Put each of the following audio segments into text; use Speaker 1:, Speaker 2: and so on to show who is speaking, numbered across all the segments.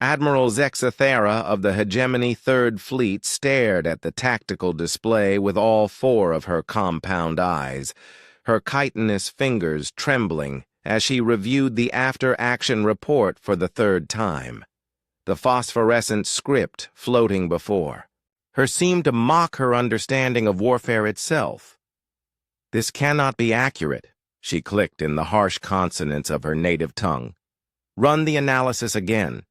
Speaker 1: Admiral Zexathera of the Hegemony Third Fleet stared at the tactical display with all four of her compound eyes, her chitinous fingers trembling as she reviewed the after-action report for the third time. The phosphorescent script floating before her seemed to mock her understanding of warfare itself. "This cannot be accurate," she clicked in the harsh consonants of her native tongue. "Run the analysis again."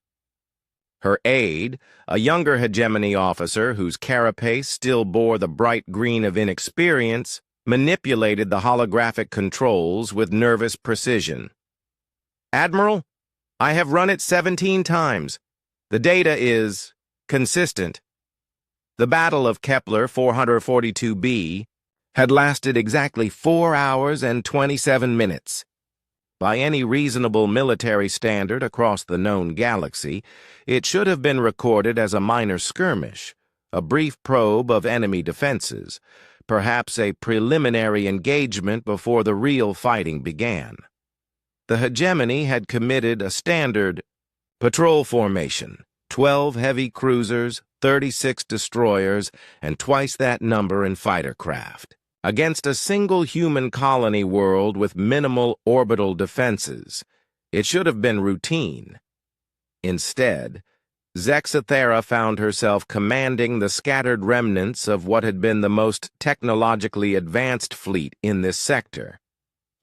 Speaker 1: Her aide, a younger hegemony officer whose carapace still bore the bright green of inexperience, manipulated the holographic controls with nervous precision. "Admiral, I have run it 17 times. The data is consistent. The Battle of Kepler 442b had lasted exactly 4 hours and 27 minutes. By any reasonable military standard across the known galaxy, it should have been recorded as a minor skirmish, a brief probe of enemy defenses, perhaps a preliminary engagement before the real fighting began. The hegemony had committed a standard patrol formation, 12 heavy cruisers, 36 destroyers, and twice that number in fighter craft, against a single human colony world with minimal orbital defenses. It should have been routine. Instead, Zexathera found herself commanding the scattered remnants of what had been the most technologically advanced fleet in this sector.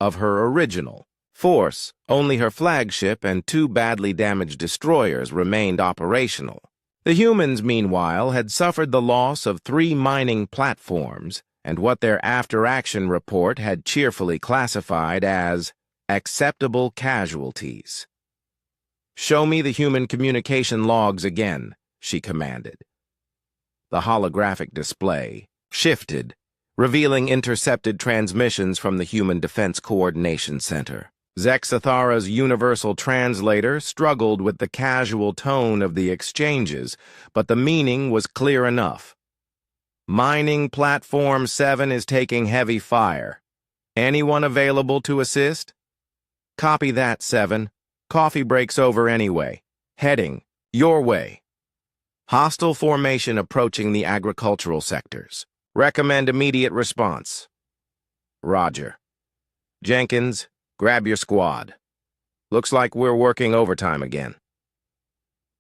Speaker 1: Of her original force, only her flagship and 2 badly damaged destroyers remained operational. The humans, meanwhile, had suffered the loss of 3 mining platforms and what their after-action report had cheerfully classified as acceptable casualties. "Show me the human communication logs again," she commanded. The holographic display shifted, revealing intercepted transmissions from the Human Defense Coordination Center. Zexathera's universal translator struggled with the casual tone of the exchanges, but the meaning was clear enough. "Mining Platform 7 is taking heavy fire. Anyone available to assist?" "Copy that, 7. Coffee break's over anyway. Heading your way. Hostile formation approaching the agricultural sectors. Recommend immediate response." "Roger. Jenkins, grab your squad. Looks like we're working overtime again."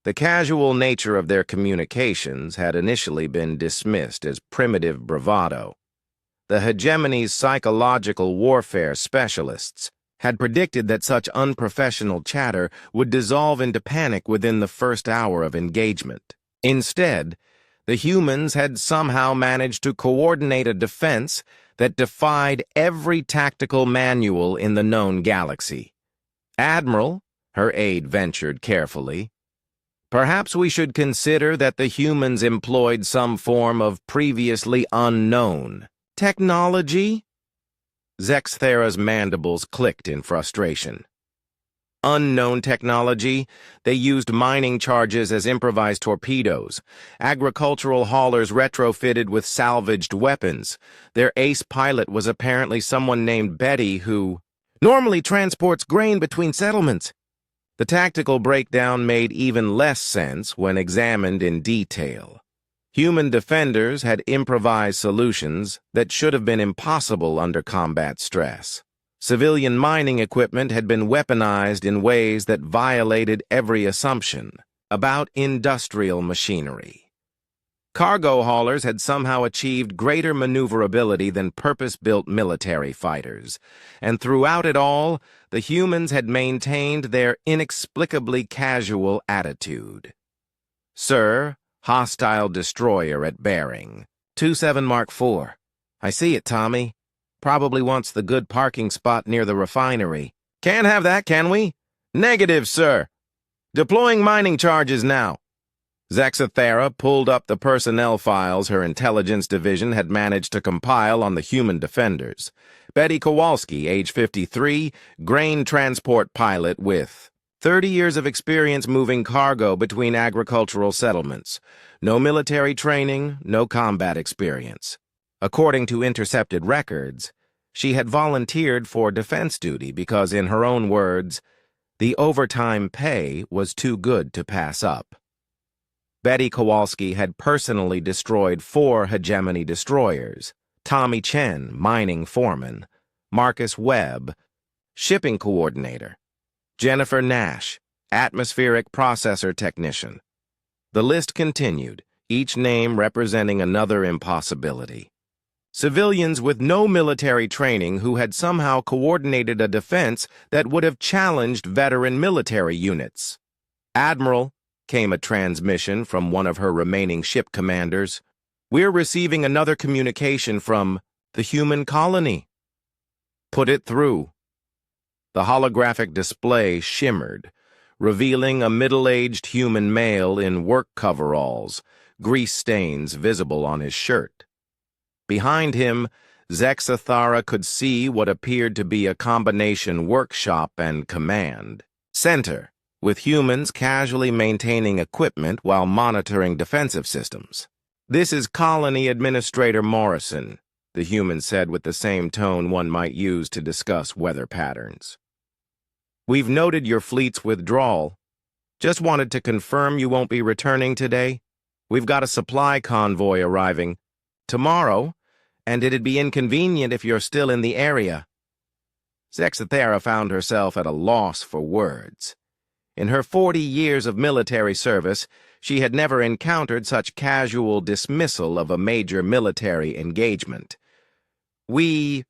Speaker 1: The casual nature of their communications had initially been dismissed as primitive bravado. The hegemony's psychological warfare specialists had predicted that such unprofessional chatter would dissolve into panic within the first hour of engagement. Instead, the humans had somehow managed to coordinate a defense that defied every tactical manual in the known galaxy. "Admiral," her aide ventured carefully, "perhaps we should consider that the humans employed some form of previously unknown technology?" Zexathera's mandibles clicked in frustration. "Unknown technology? They used mining charges as improvised torpedoes. Agricultural haulers retrofitted with salvaged weapons. Their ace pilot was apparently someone named Betty who normally transports grain between settlements." The tactical breakdown made even less sense when examined in detail. Human defenders had improvised solutions that should have been impossible under combat stress. Civilian mining equipment had been weaponized in ways that violated every assumption about industrial machinery. Cargo haulers had somehow achieved greater maneuverability than purpose-built military fighters, and throughout it all, the humans had maintained their inexplicably casual attitude. "Sir, hostile destroyer at bearing. 27 Mark 4. I see it, Tommy. Probably wants the good parking spot near the refinery. Can't have that, can we?" "Negative, sir. Deploying mining charges now." Zexathera pulled up the personnel files her intelligence division had managed to compile on the human defenders. Betty Kowalski, age 53, grain transport pilot with 30 years of experience moving cargo between agricultural settlements. No military training, no combat experience. According to intercepted records, she had volunteered for defense duty because, in her own words, The overtime pay was too good to pass up. Betty Kowalski had personally destroyed 4 hegemony destroyers: Tommy Chen, mining foreman; Marcus Webb, shipping coordinator; Jennifer Nash, atmospheric processor technician. The list continued, each name representing another impossibility. Civilians with no military training who had somehow coordinated a defense that would have challenged veteran military units. "Admiral," came a transmission from one of her remaining ship commanders, "we're receiving another communication from the human colony." "Put it through." The holographic display shimmered, revealing a middle-aged human male in work coveralls, grease stains visible on his shirt. Behind him, Zexathara could see what appeared to be a combination workshop and command center, with humans casually maintaining equipment while monitoring defensive systems. "This is Colony Administrator Morrison," the human said with the same tone one might use to discuss weather patterns. "We've noted your fleet's withdrawal. Just wanted to confirm you won't be returning today. We've got a supply convoy arriving tomorrow, and it'd be inconvenient if you're still in the area." Zexathara found herself at a loss for words. In her 40 years of military service, she had never encountered such casual dismissal of a major military engagement. We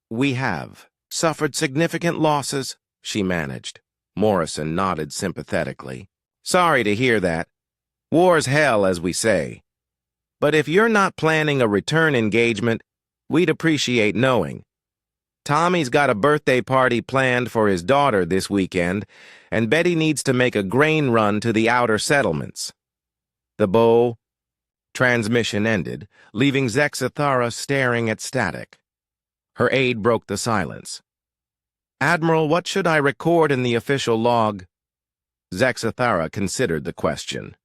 Speaker 1: have suffered significant losses," she managed. Morrison nodded sympathetically. "Sorry to hear that. War's hell, as we say. But if you're not planning a return engagement, we'd appreciate knowing. Tommy's got a birthday party planned for his daughter this weekend, and Betty needs to make a grain run to the outer settlements." The bow transmission ended, leaving Zexathara staring at static. Her aide broke the silence. "Admiral, what should I record in the official log?" Zexathara considered the question.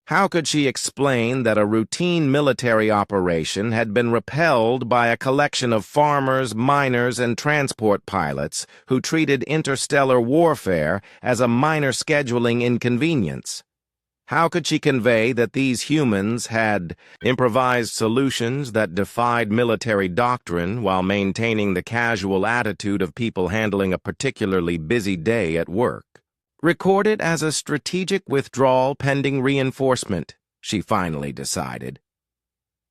Speaker 1: How could she explain that a routine military operation had been repelled by a collection of farmers, miners, and transport pilots who treated interstellar warfare as a minor scheduling inconvenience? How could she convey that these humans had improvised solutions that defied military doctrine while maintaining the casual attitude of people handling a particularly busy day at work? "Record it as a strategic withdrawal pending reinforcement," she finally decided.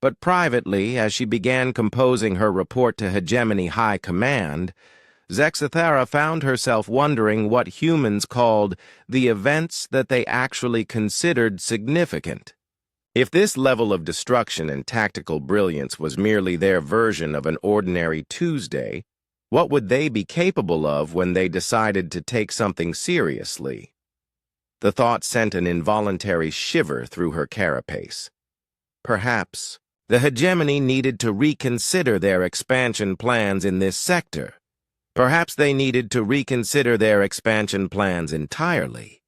Speaker 1: But privately, as she began composing her report to Hegemony High Command, Zexathara found herself wondering what humans called the events that they actually considered significant. If this level of destruction and tactical brilliance was merely their version of an ordinary Tuesday, what would they be capable of when they decided to take something seriously? The thought sent an involuntary shiver through her carapace. Perhaps the hegemony needed to reconsider their expansion plans in this sector. Perhaps they needed to reconsider their expansion plans entirely.